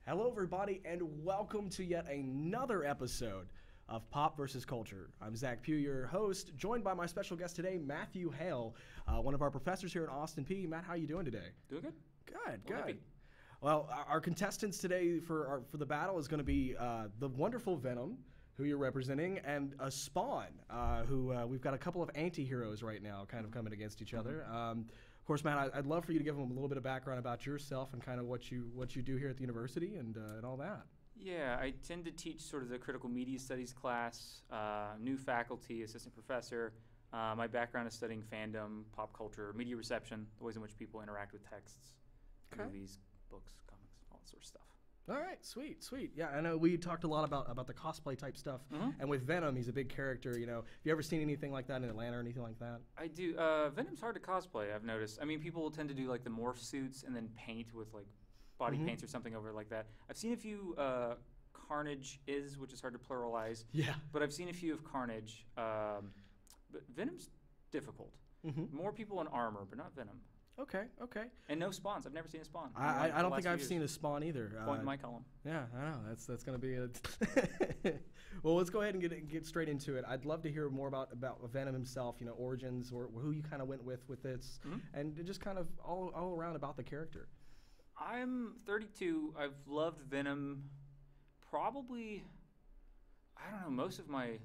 Hello, everybody, and welcome to yet another episode of Pop vs. Culture. I'm Zach Pugh, your host, joined by my special guest today, Matthew Hale, one of our professors here at Austin P. Matt, how are you doing today? Doing good. Good. Happy. Well, our contestants today for the battle is going to be the wonderful Venom, who you're representing, and a Spawn, who we've got a couple of anti-heroes right now kind of coming against each other. Of course, Matt, I'd love for you to give them a little bit of background about yourself and kind of what you do here at the university and all that. Yeah, I tend to teach sort of the critical media studies class, new faculty, assistant professor. My background is studying fandom, pop culture, media reception, the ways in which people interact with texts, movies, books, comics, all that sort of stuff. All right, sweet. Yeah, I know we talked a lot about the cosplay type stuff, and with Venom, he's a big character. You know, have you ever seen anything like that in Atlanta or anything like that? I do. Venom's hard to cosplay, I've noticed. I mean, people will tend to do like the morph suits and then paint with like body paints or something over like that. I've seen a few Carnage which is hard to pluralize. Yeah. But I've seen a few of Carnage. But Venom's difficult. More people in armor, but not Venom. Okay. And no Spawns. I've never seen a Spawn. I don't think I've seen a Spawn either. Point in my column. Yeah, I know. That's going to be it. Well, let's go ahead and get straight into it. I'd love to hear more about Venom himself, you know, origins, or who you kind of went with this, and just kind of all around about the character. I'm 32. I've loved Venom probably, I don't know, most of my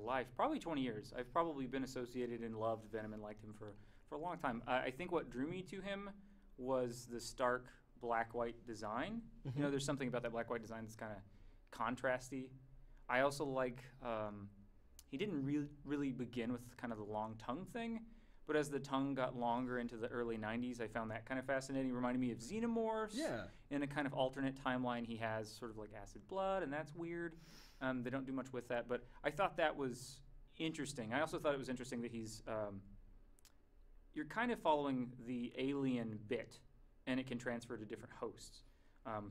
life, probably 20 years. I've probably been associated and loved Venom and liked him for a long time. I think what drew me to him was the stark black-white design. You know, there's something about that black-white design that's kind of contrasty. I also like, he didn't really begin with kind of the long tongue thing, but as the tongue got longer into the early 90s, I found that kind of fascinating. It reminded me of Xenomorphs. Yeah. In a kind of alternate timeline, he has sort of like acid blood, and that's weird. They don't do much with that, but I thought that was interesting. I also thought it was interesting that he's, you're kind of following the alien bit, and it can transfer to different hosts.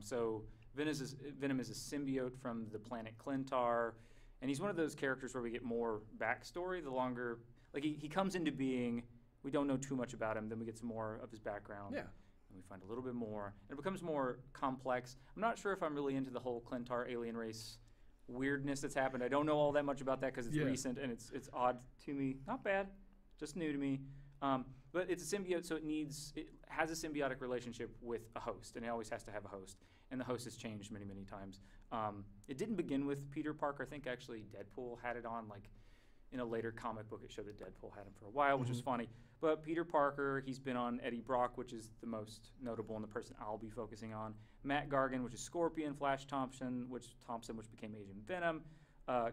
So Venom is a symbiote from the planet Clintar, and he's one of those characters where we get more backstory the longer, like he comes into being, we don't know too much about him, then we get some more of his background. Yeah. And we find a little bit more, and it becomes more complex. I'm not sure if I'm really into the whole Clintar alien race weirdness that's happened. I don't know all that much about that because it's recent and it's odd to me. Not bad, just new to me. But it's a symbiote, so it has a symbiotic relationship with a host, and it always has to have a host. And the host has changed many, many times. It didn't begin with Peter Parker. I think actually Deadpool had it on, like in a later comic book, it showed that Deadpool had him for a while, which was funny. But Peter Parker, he's been on Eddie Brock, which is the most notable and the person I'll be focusing on. Matt Gargan, which is Scorpion, Flash Thompson, which became Agent Venom.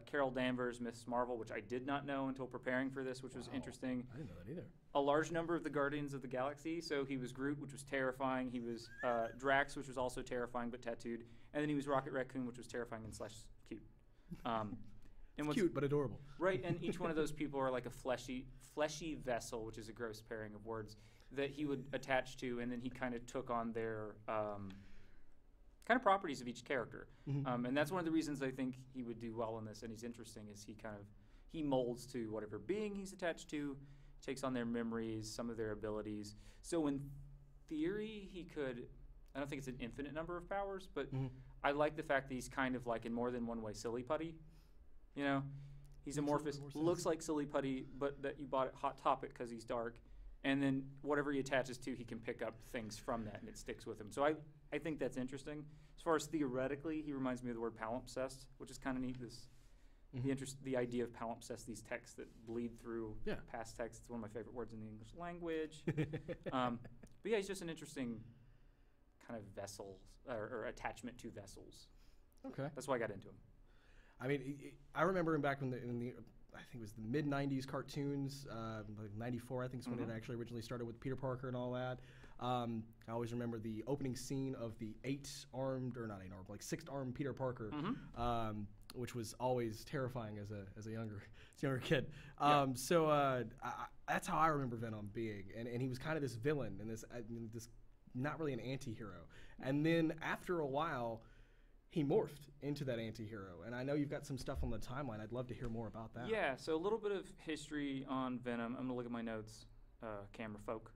Carol Danvers, Miss Marvel, which I did not know until preparing for this, which was interesting. I didn't know that either. A large number of the Guardians of the Galaxy. So he was Groot, which was terrifying. He was Drax, which was also terrifying but tattooed. And then he was Rocket Raccoon, which was terrifying and / cute. And cute but adorable. Right, and each one of those people are like a fleshy vessel, which is a gross pairing of words, that he would attach to, and then he kind of took on their kind of properties of each character. And that's one of the reasons I think he would do well in this, and he's interesting, is he molds to whatever being he's attached to, takes on their memories, some of their abilities. So in theory, he could, I don't think it's an infinite number of powers, but I like the fact that he's kind of like in more than one way silly putty. You know, he's amorphous, looks like silly putty, but that you bought at Hot Topic because he's dark. And then whatever he attaches to, he can pick up things from that, and it sticks with him. So I think that's interesting. As far as theoretically, he reminds me of the word palimpsest, which is kind of neat. The idea of palimpsest, these texts that bleed through past texts. It's one of my favorite words in the English language. But yeah, he's just an interesting kind of vessel or attachment to vessels. Okay, that's why I got into him. I mean, I remember him back in the I think it was the mid-'90s cartoons, like 94, I think is when it actually originally started with Peter Parker and all that. I always remember the opening scene of the six-armed Peter Parker, which was always terrifying as a younger kid. So that's how I remember Venom being, and he was kind of this villain and this not really an anti-hero. And then after a while, he morphed into that anti-hero. And I know you've got some stuff on the timeline. I'd love to hear more about that. Yeah, so a little bit of history on Venom. I'm going to look at my notes, camera folk.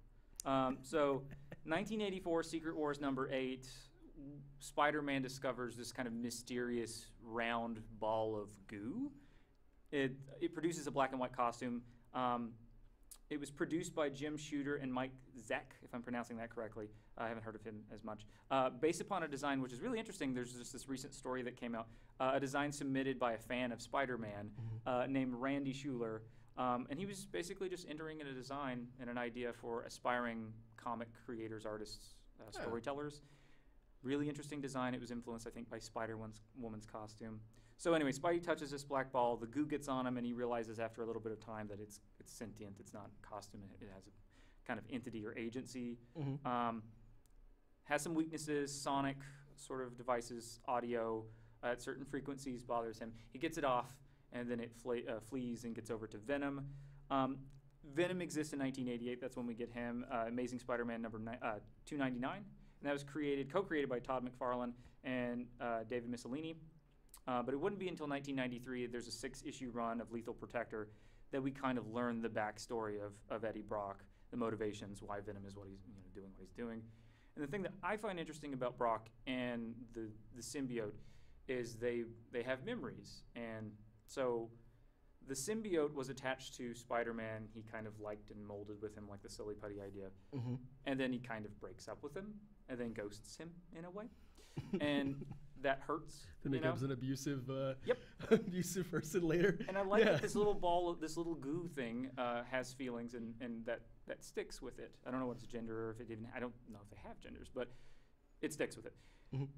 So 1984, Secret Wars number 8, Spider-Man discovers this kind of mysterious round ball of goo. It produces a black and white costume. It was produced by Jim Shooter and Mike Zeck, if I'm pronouncing that correctly. I haven't heard of him as much. Based upon a design which is really interesting. There's just this recent story that came out. A design submitted by a fan of Spider-Man named Randy Schuler. And he was basically just entering in a design and an idea for aspiring comic creators, artists, storytellers. Really interesting design. It was influenced, I think, by Spider-Woman's costume. So anyway, Spidey touches this black ball. The goo gets on him, and he realizes after a little bit of time that it's sentient. It's not a costume. It has a kind of entity or agency. Has some weaknesses. Sonic sort of devices, audio at certain frequencies bothers him. He gets it off, and then it flees and gets over to Venom. Venom exists in 1988. That's when we get him. Amazing Spider-Man number 299. And that was co-created by Todd McFarlane and David Michelinie. But it wouldn't be until 1993, there's a 6-issue run of Lethal Protector, that we kind of learn the backstory of Eddie Brock, the motivations, why Venom is what he's doing what he's doing. And the thing that I find interesting about Brock and the symbiote is they have memories. And so the symbiote was attached to Spider-Man. He kind of liked and molded with him, like the silly putty idea. And then he kind of breaks up with him and then ghosts him in a way. And that hurts. Then becomes an abusive, abusive person later. And I like that this little ball, this little goo thing has feelings and that sticks with it. I don't know what its gender or if it didn't. I don't know if they have genders, but it sticks with it.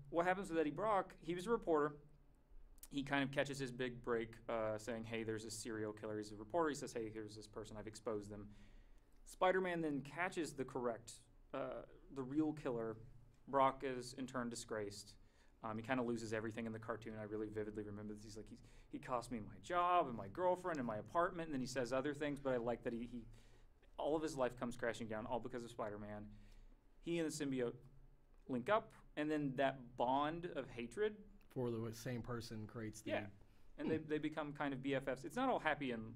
What happens with Eddie Brock? He was a reporter. He kind of catches his big break saying, hey, there's a serial killer. He's a reporter. He says, hey, here's this person. I've exposed them. Spider-Man then catches the real killer. Brock is in turn disgraced. He kind of loses everything in the cartoon. I really vividly remember this. He's like, he cost me my job and my girlfriend and my apartment, and then he says other things, but I like that he all of his life comes crashing down, all because of Spider-Man. He and the symbiote link up, and then that bond of hatred for the same person creates the... and they become kind of BFFs. It's not all happy and,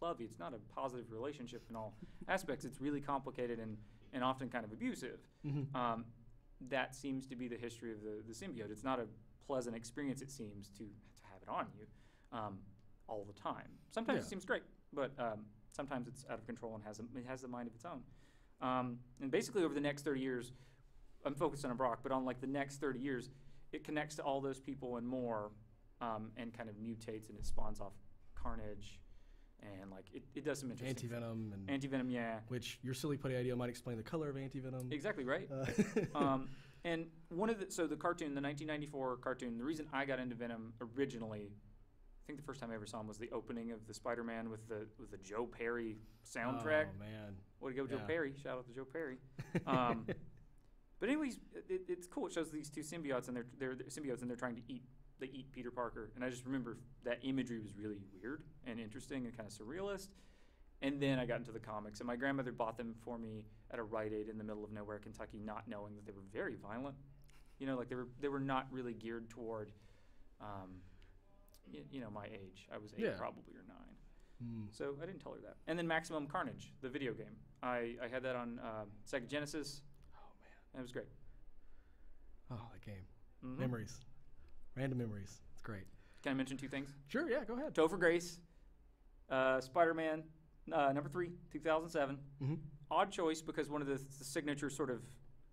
lovey. It's not a positive relationship in all aspects. It's really complicated and often kind of abusive. That seems to be the history of the symbiote. It's not a pleasant experience, it seems, to have it on you all the time. Sometimes it seems great, but sometimes it's out of control and it has a mind of its own. And basically over the next 30 years, I'm focused on Brock, but on like the next 30 years, it connects to all those people and more and kind of mutates and it spawns off Carnage. And like it does some interesting Anti-Venom, yeah. Which your silly putty idea might explain the color of Anti-Venom. Exactly right. And the cartoon, the 1994 cartoon. The reason I got into Venom originally, I think the first time I ever saw him was the opening of the Spider-Man with the Joe Perry soundtrack. Oh man, way to go, Joe Perry! Shout out to Joe Perry. But anyways, it's cool. It shows these two symbiotes and they're symbiotes and they're trying to eat. They eat Peter Parker. And I just remember that imagery was really weird and interesting and kind of surrealist. And then I got into the comics. And my grandmother bought them for me at a Rite Aid in the middle of nowhere, Kentucky, not knowing that they were very violent. Like they were not really geared toward, my age. I was 8 probably or 9. So I didn't tell her that. And then Maximum Carnage, the video game. I had that on Sega Genesis. Oh, man. And it was great. Oh, that game. Memories. Random memories. It's great. Can I mention 2 things? Sure, yeah, go ahead. Topher Grace, Spider-Man, number 3, 2007. Odd choice because one of the signature sort of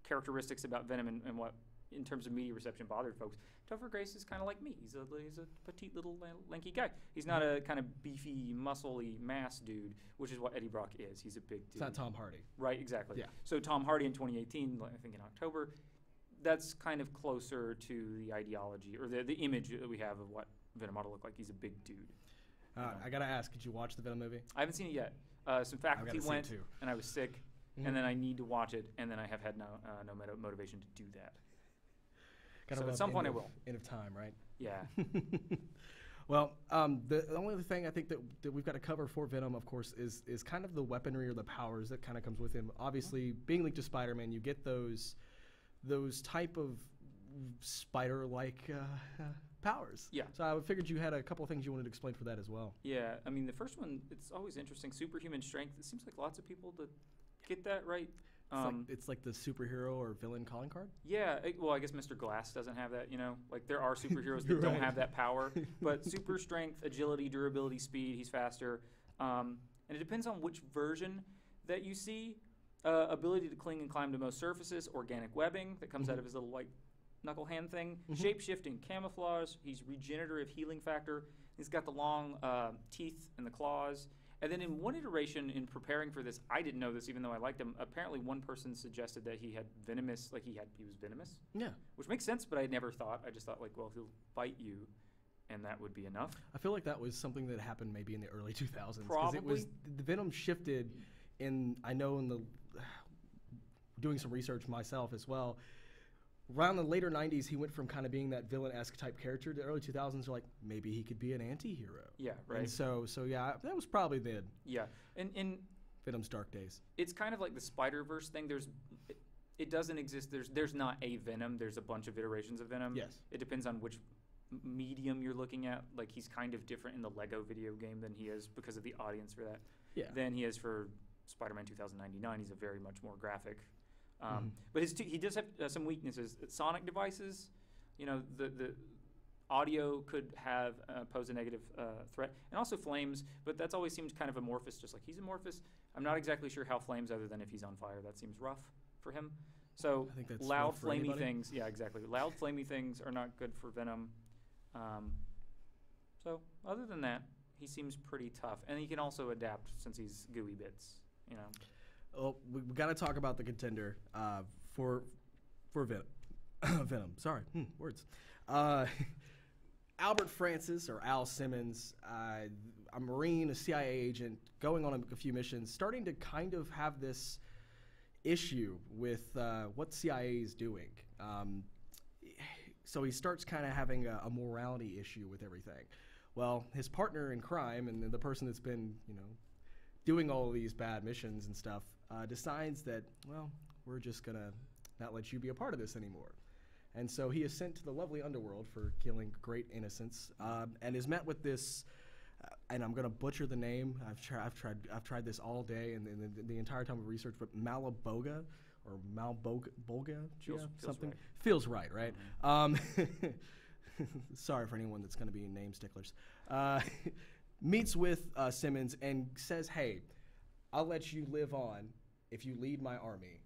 characteristics about Venom and what, in terms of media reception, bothered folks. Topher Grace is kind of like me. He's a petite little lanky guy. He's not a kind of beefy, muscly mass dude, which is what Eddie Brock is. He's a big dude. It's not Tom Hardy. Right, exactly. Yeah. So Tom Hardy in 2018, I think in October, that's kind of closer to the ideology or the image that we have of what Venom ought to look like. He's a big dude. I gotta ask, did you watch the Venom movie? I haven't seen it yet. Some faculty went, and I was sick, and then I need to watch it, and then I have had no motivation to do that. So at some point I will. End of time, right? Yeah. Well, the only other thing I think that we've got to cover for Venom, of course, is kind of the weaponry or the powers that kind of comes with him. Obviously, being linked to Spider-Man, you get those type of spider-like powers. Yeah. So I figured you had a couple of things you wanted to explain for that as well. Yeah. I mean, the first one, it's always interesting. Superhuman strength. It seems like lots of people that get that right. It's like the superhero or villain calling card? Yeah, well, I guess Mr. Glass doesn't have that, Like, there are superheroes that don't have that power. But super strength, agility, durability, speed, he's faster. And it depends on which version that you see. Ability to cling and climb to most surfaces, organic webbing that comes out of his little, knuckle hand thing, shape-shifting camouflage, he's regenerative healing factor, he's got the long teeth and the claws. And then in one iteration, in preparing for this, I didn't know this even though I liked him, apparently one person suggested that he had venomous, he was venomous. Yeah. Which makes sense, but I never thought. I just thought, well, he'll bite you, and that would be enough. I feel like that was something that happened maybe in the early 2000s. Probably. The venom shifted doing some research myself as well, around the later 90s, he went from kind of being that villain-esque type character. The early 2000s are maybe he could be an anti-hero. Yeah, right. And so yeah, that was probably the Venom's dark days. It's kind of like the Spider-Verse thing. It doesn't exist. There's not a Venom. There's a bunch of iterations of Venom. Yes. It depends on which medium you're looking at. He's kind of different in the Lego video game than he is because of the audience for that. Yeah. Than he is for Spider-Man 2099. He's a very much more graphic. But he does have some weaknesses. Sonic devices, the audio could pose a negative threat, and also flames. But that's always seems kind of amorphous, just like he's amorphous. I'm not exactly sure how flames, other than if he's on fire, that seems rough for him. So I think that's loud, rough for flamey anybody. things. Yeah, exactly. Loud, flamey things are not good for Venom. So other than that, he seems pretty tough, and he can also adapt since he's gooey bits. Oh, we got to talk about the contender for Venom. Venom. Sorry, words. Albert Francis, or Al Simmons, a Marine, a CIA agent, going on a few missions, starting to kind of have this issue with what CIA is doing. So he starts kind of having a morality issue with everything. Well, his partner in crime and the person that's been, doing all of these bad missions and stuff, decides that, well, we're just going to not let you be a part of this anymore. And so he is sent to the lovely underworld for killing great innocents, and is met with this, and I'm going to butcher the name. I've tried this all day and the entire time of research, but Malaboga or Malbolga, something right. Feels right, right? Sorry for anyone that's going to be name sticklers. Meets with Simmons and says, "Hey, I'll let you live on if you lead my army,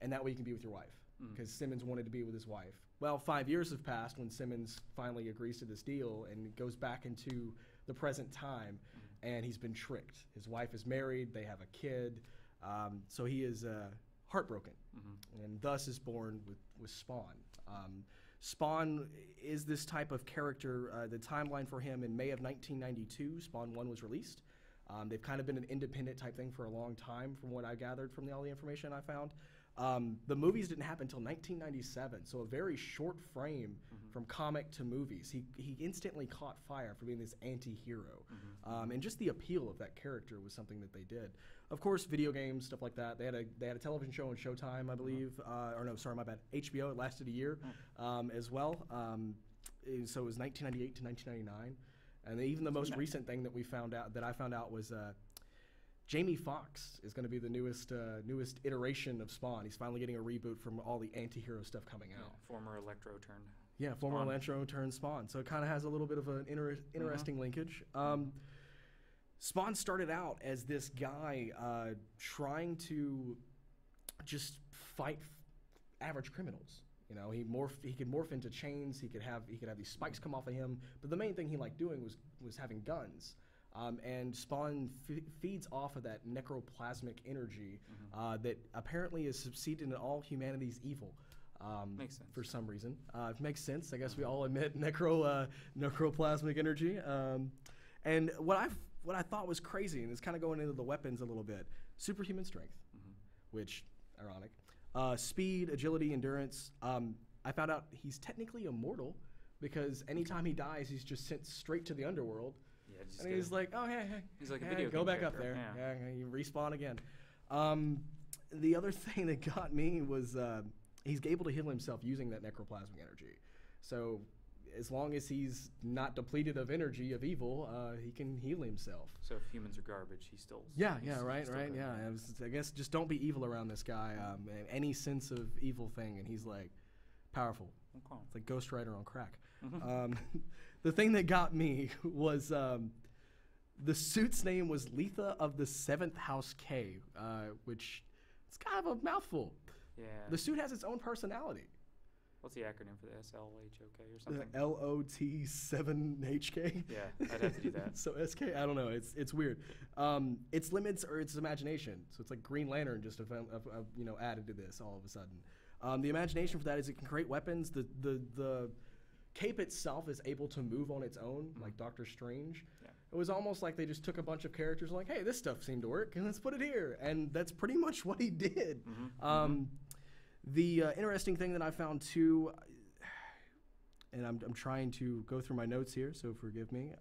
and that way you can be with your wife." Because Simmons wanted to be with his wife. Well, 5 years have passed when Simmons finally agrees to this deal and goes back into the present time, and he's been tricked. His wife is married, they have a kid, so he is heartbroken, and thus is born with Spawn. Spawn is this type of character. The timeline for him in May of 1992, Spawn 1 was released. They've kind of been an independent type thing for a long time from what I gathered from all the information I found. The movies didn't happen until 1997, so a very short frame from comic to movies. He instantly caught fire for being this anti-hero. And just the appeal of that character was something that they did. Of course, video games, stuff like that. They had a television show on Showtime, I believe. Or no, sorry, my bad. HBO. It lasted a year as well. So it was 1998 to 1999. And even the most recent thing that I found out was Jamie Foxx is going to be the newest iteration of Spawn. He's finally getting a reboot from all the anti-hero stuff coming out. Former Electro turned. Yeah, former Spawn. Electro turned Spawn. So it kind of has a little bit of an interesting linkage. Spawn started out as this guy trying to just fight average criminals. He could morph into chains. He could have these spikes come off of him. But the main thing he liked doing was having guns. And Spawn feeds off of that necroplasmic energy that apparently is succeeded in all humanity's evil. Makes sense. For some reason. It makes sense. I guess we all admit necroplasmic energy. And what I thought was crazy, and it's kind of going into the weapons a little bit, superhuman strength, which, ironic. Speed, agility, endurance. I found out he's technically immortal because anytime he dies, he's just sent straight to the underworld. Yeah, and he's like, oh, hey. He's like a video go game back up character. there. Yeah, you respawn again. The other thing that got me was he's able to heal himself using that necroplasmic energy. So as long as he's not depleted of energy of evil, he can heal himself. So if humans are garbage, he still. Yeah, he's right. still good. Yeah, I guess just don't be evil around this guy. Any sense of evil thing, and he's like powerful. Okay. It's like Ghost Rider on crack. Mhm. The thing that got me was the suit's name was Letha of the Seventh House K, which it's kind of a mouthful. Yeah. The suit has its own personality. What's the acronym for the SLHOK or something? LOT7HK. Yeah, I'd have to do that. So SK, I don't know. It's weird. Its limits are its imagination. So it's like Green Lantern just added to this all of a sudden. The imagination for that is it can create weapons. The cape itself is able to move on its own, like Doctor Strange. Yeah. It was almost like they just took a bunch of characters like, hey, this stuff seemed to work, and let's put it here. And that's pretty much what he did. The interesting thing that I found too, and I'm trying to go through my notes here, so forgive me.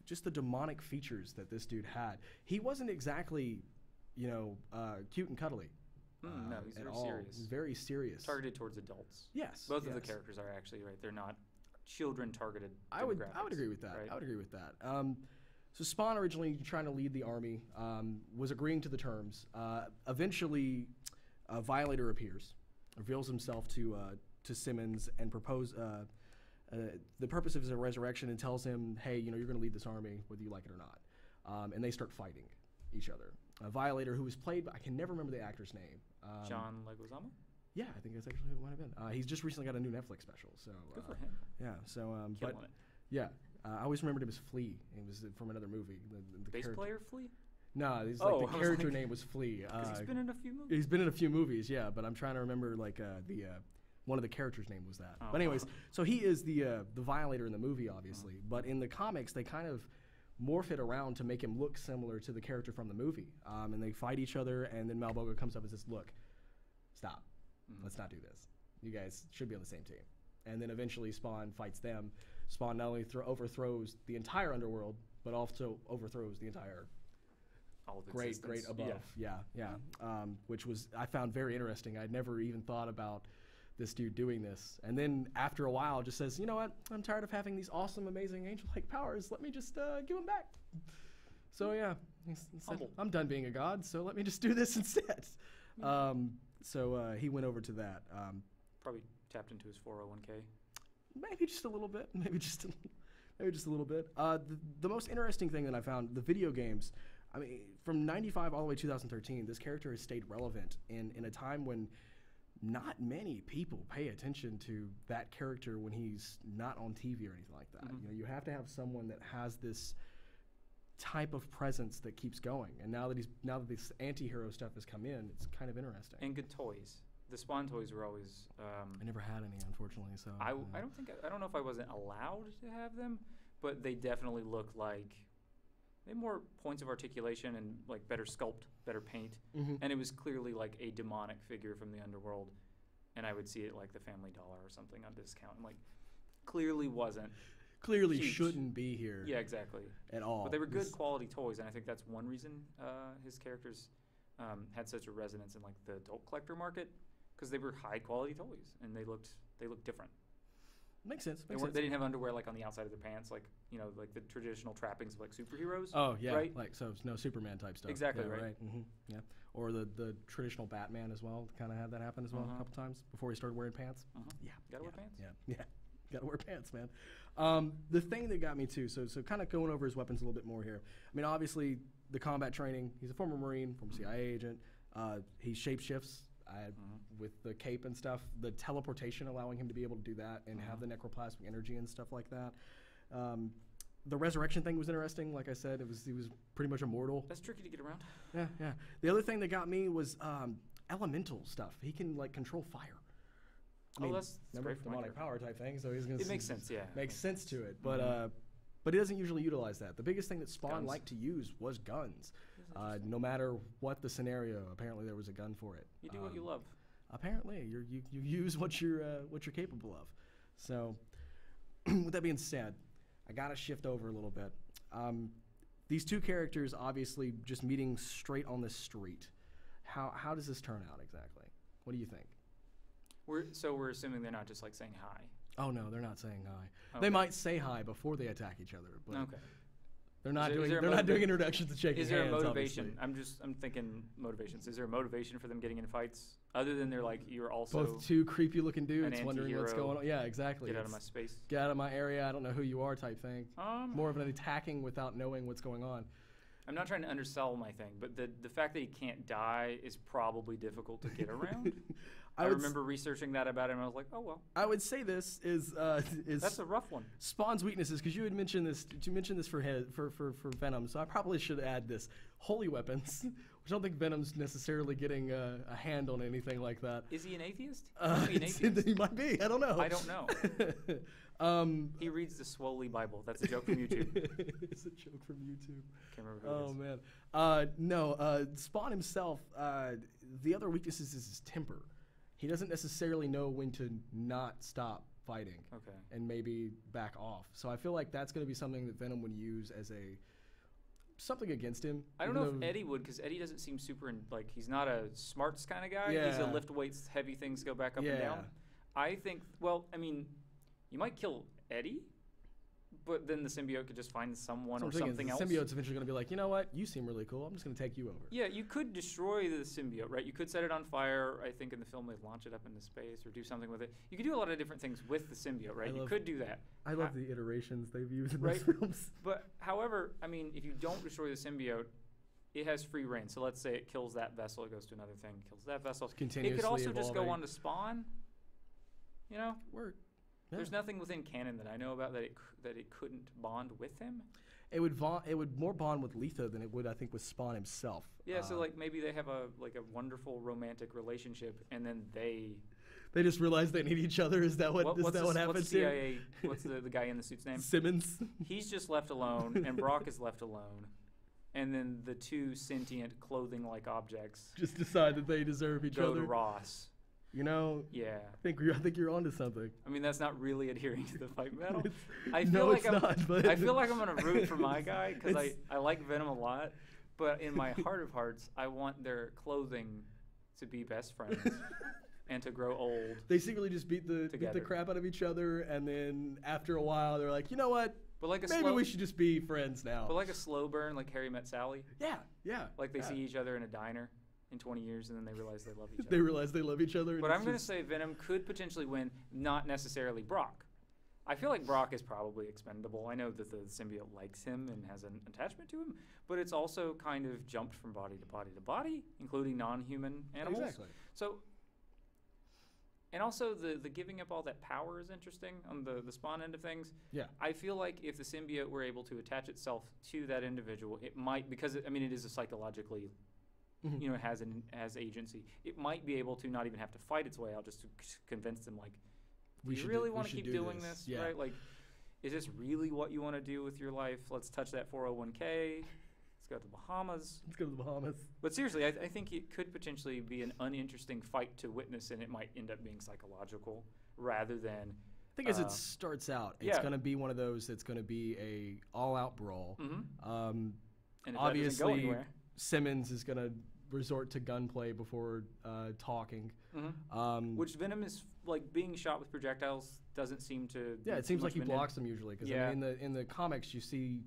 Just the demonic features that this dude had. He wasn't exactly, cute and cuddly. No, he's at very all. serious. He's very serious. Targeted towards adults. Yes. Both of the characters are actually right. They're not children-targeted. I would agree with that. Right? I would agree with that. So Spawn, originally trying to lead the army, was agreeing to the terms. Eventually, Violator appears, reveals himself to Simmons, and propose the purpose of his resurrection, and tells him, "Hey, you're going to lead this army, whether you like it or not." And they start fighting each other. Violator, who was played, I can never remember the actor's name. John Leguizamo? Yeah, I think that's actually who it might have been. He's just recently got a new Netflix special. So Good for him. Yeah. So, Killing it. yeah. I always remembered him as Flea. It was from another movie. The Bass player Flea? No, he's Oh, like the character name was Flea. Because he's been in a few movies. He's been in a few movies, yeah. But I'm trying to remember the one of the characters' name was that. Oh, but anyways, so he is the Violator in the movie, obviously. But in the comics, they kind of morph it around to make him look similar to the character from the movie. And they fight each other, and then Malboga comes up and says, "Look, stop. Let's not do this. You guys should be on the same team." And then eventually Spawn fights them. Spawn not only overthrows the entire underworld, but also overthrows the entire All of great existence. above. Yeah. Which was, I found very interesting. I'd never even thought about this dude doing this. And then after a while just says, "You know what? I'm tired of having these awesome, amazing angel-like powers. Let me just give them back." So yeah, he said, "I'm done being a god, so let me just do this instead." So he went over to that. Probably tapped into his 401k. Maybe just a little bit. Maybe just a little bit. The most interesting thing that I found, the video games. I mean, from '95 all the way to 2013, this character has stayed relevant in a time when not many people pay attention to that character when he's not on TV or anything like that. You have to have someone that has this type of presence that keeps going. And now that this anti-hero stuff has come in, it's kind of interesting. And good toys. The Spawn toys were always. I never had any, unfortunately. So I don't know if I wasn't allowed to have them, but they definitely look like they had more points of articulation and like better sculpt, better paint, and it was clearly like a demonic figure from the underworld, and I would see it like the Family Dollar or something on discount. I'm like, clearly wasn't. Clearly huge. Shouldn't be here. Yeah, exactly. At all. But they were good quality toys, and I think that's one reason his characters had such a resonance in like the adult collector market. Because they were high quality toys and they looked different. Makes sense. They didn't have underwear like on the outside of their pants, like like the traditional trappings of like superheroes. Oh yeah, right? Like so no Superman type stuff. Exactly, yeah, right. Yeah, or the traditional Batman as well. Kind of had that happen as well a couple times before he started wearing pants. Yeah, gotta wear pants. Yeah, gotta wear pants, man. The thing that got me too. So kind of going over his weapons a little bit more here. I mean, obviously the combat training. He's a former Marine, former CIA agent. He shapeshifts. With the cape and stuff, the teleportation allowing him to be able to do that and have the necroplasmic energy and stuff like that. The resurrection thing was interesting. Like I said, he was pretty much immortal. That's tricky to get around. Yeah. The other thing that got me was elemental stuff. He can like control fire. I mean, that's great for demonic power type thing. So he's gonna. It makes sense. Yeah. Makes sense to it, but he doesn't usually utilize that. The biggest thing that Spawn liked to use was guns. No matter what the scenario, apparently there was a gun for it. You do what you love. Apparently, you use what you're capable of. So, with that being said, I gotta shift over a little bit. These two characters obviously just meeting straight on the street. How does this turn out exactly? What do you think? We're assuming they're not just like saying hi. Oh no, they're not saying hi. Okay. They might say hi before they attack each other, but Okay. they're not Is doing there a they're not doing introductions and shaking Is there hands. a motivation? Obviously. I'm thinking motivations. Is there a motivation for them getting in fights other than they're like you're also Both two creepy looking dudes an wondering what's anti-hero, going on. Yeah, exactly. get out of It's my space? get out of my area. I don't know who you are type thing. More of an attacking without knowing what's going on. I'm not trying to undersell my thing, but the fact that he can't die is probably difficult to get around. I remember researching that about him, and I was like, oh well. I would say this is That's a rough one. Spawn's weaknesses, because you had mentioned this. You mentioned this for Venom, so I probably should add this: holy weapons, which I don't think Venom's necessarily getting a hand on anything like that. Is he an atheist? Might be an atheist. He might be. I don't know. I don't know. He reads the Swoley Bible. That's a joke from YouTube. It's a joke from YouTube. Can't remember who it is. Man. No. Spawn himself. The other weaknesses is his temper. He doesn't necessarily know when to not stop fighting. Okay. And maybe back off. So I feel like that's going to be something that Venom would use as something against him. I don't know if Eddie would, because Eddie doesn't seem super he's not a smarts kind of guy. Yeah. He's a lift weights, heavy things go back up and down. I think. Well, I mean, you might kill Eddie, but then the symbiote could just find someone or something else. The symbiote's eventually going to be like, you know what? You seem really cool. I'm just going to take you over. Yeah, you could destroy the symbiote, right? You could set it on fire. I think in the film they launch it up into space or do something with it. You could do a lot of different things with the symbiote, right? You could do that. I love the iterations they've used in those films. But however, I mean, if you don't destroy the symbiote, it has free reign. So let's say it kills that vessel, it goes to another thing, kills that vessel. It could also just go on to Spawn. You know? Word. Yeah. There's nothing within canon that I know about that it couldn't bond with him. It would more bond with Letha than it would, I think, with Spawn himself. Yeah, so like maybe they have a wonderful romantic relationship, and then they just realize they need each other. Is that what happens here? What's the guy in the suit's name? Simmons. He's just left alone, and Brock is left alone, and then the two sentient clothing-like objects just decide that they deserve each other. Go to Ross. You know, yeah. I think you're onto something. I mean, that's not really adhering to the fight metal. I feel like I'm gonna root for my guy because I like Venom a lot, but in my heart of hearts, I want their clothing to be best friends and to grow old. They secretly just beat the crap out of each other, and then after a while, they're like, you know what? But like maybe we should just be friends now. But like a slow burn, like Harry Met Sally. Yeah. Like they see each other in a diner in 20 years, and then they realize they love each other. They realize they love each other. But I'm going to say Venom could potentially win, not necessarily Brock. I feel like Brock is probably expendable. I know that the symbiote likes him and has an attachment to him, but it's also kind of jumped from body to body to body, including non-human animals. Exactly. So, and also the giving up all that power is interesting on the Spawn end of things. Yeah. I feel like if the symbiote were able to attach itself to that individual, it might, because it is a psychologically, it has agency. It might be able to not even have to fight its way out, just to convince them, like, do you really want to keep doing this? Yeah. Right? Like, is this really what you want to do with your life? Let's touch that 401k. Let's go to the Bahamas. But seriously, I think it could potentially be an uninteresting fight to witness, and it might end up being psychological rather than. I think as it starts out, it's going to be one of those that's going to be a all-out brawl. And if obviously, that doesn't go anywhere, Simmons is going to resort to gunplay before talking. Which Venom is, like, being shot with projectiles doesn't seem to. Yeah, it seems like he blocks them usually. Because in the comics, you see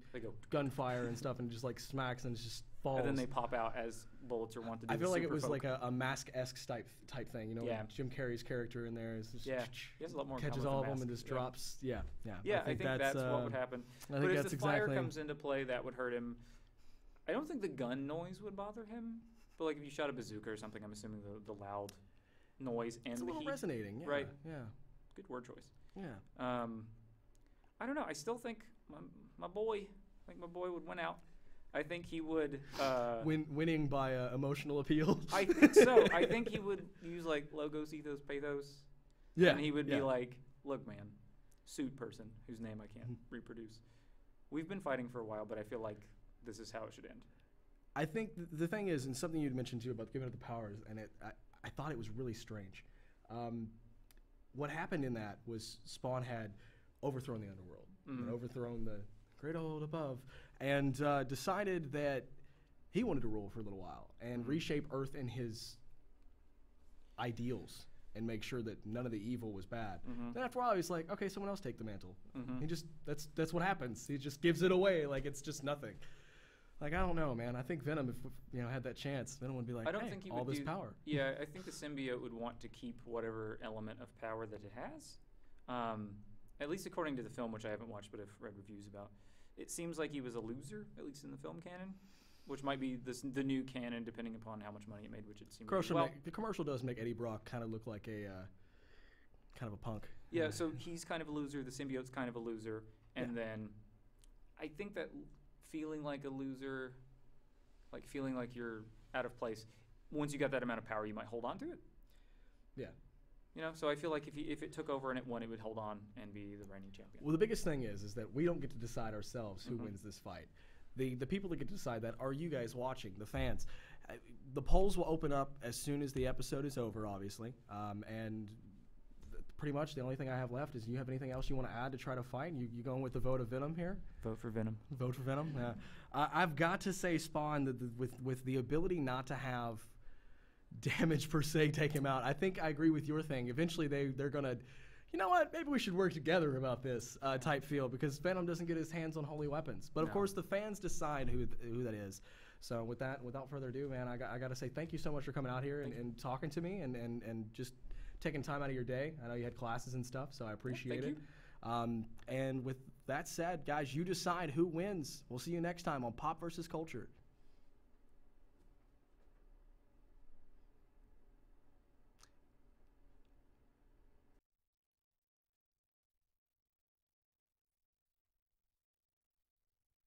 gunfire and stuff, and just like smacks and it just falls. And then they pop out as bullets are wont to do. I feel like it was like a Mask-esque type thing. You know, yeah. Jim Carrey's character in there is just he has a lot more catches all of them and just drops. Yeah. I think that's what would happen. I think if the fire comes into play, that would hurt him. I don't think the gun noise would bother him. But like if you shot a bazooka or something, I'm assuming the loud noise and it's the heat. It's a little resonating, yeah. Right? Yeah. Good word choice. Yeah. I don't know. I still think my boy would win out. I think he would winning by emotional appeal. I think so. I think he would use like logos, ethos, pathos. Yeah. And he would be like, "Look, man, suit person whose name I can't reproduce. We've been fighting for a while, but I feel like this is how it should end." I think the thing is, and something you'd mentioned too about giving up the powers, and I thought it was really strange. What happened in that was Spawn had overthrown the underworld, and overthrown the great old above, and decided that he wanted to rule for a little while and reshape Earth in his ideals and make sure that none of the evil was bad. Then after a while, he's like, okay, someone else take the mantle. He just that's what happens. He just gives it away like it's just nothing. Like, I don't know, man. I think Venom, if had that chance, Venom would be like, I don't hey, think he all would this power. Yeah, I think the symbiote would want to keep whatever element of power that it has. At least according to the film, which I haven't watched but I've read reviews about. It seems like he was a loser, at least in the film canon, which might be the new canon depending upon how much money it made, which it seems the commercial does make Eddie Brock kind of look like a kind of a punk. Yeah, so he's kind of a loser, the symbiote's kind of a loser, and then I think that feeling like a loser, like feeling like you're out of place, once you got that amount of power, you might hold on to it. Yeah. So I feel like if it took over and it won, it would hold on and be the reigning champion. Well, the biggest thing is that we don't get to decide ourselves who wins this fight. The people that get to decide that are you guys watching, the fans. The polls will open up as soon as the episode is over, obviously, and pretty much the only thing I have left is, you have anything else you want to add to try to fight? You going with the vote of Venom here? Vote for Venom. Vote for Venom? Yeah. I've got to say Spawn, with the ability not to have damage per se take him out. I think I agree with your thing. Eventually they're going to, you know what, maybe we should work together about this type feel, because Venom doesn't get his hands on holy weapons. But of course the fans decide who that is. So with that, without further ado, man, I got to say thank you so much for coming out here and talking to me and just taking time out of your day. I know you had classes and stuff, so I appreciate it. And with that said, guys, you decide who wins. We'll see you next time on Pop vs. Culture.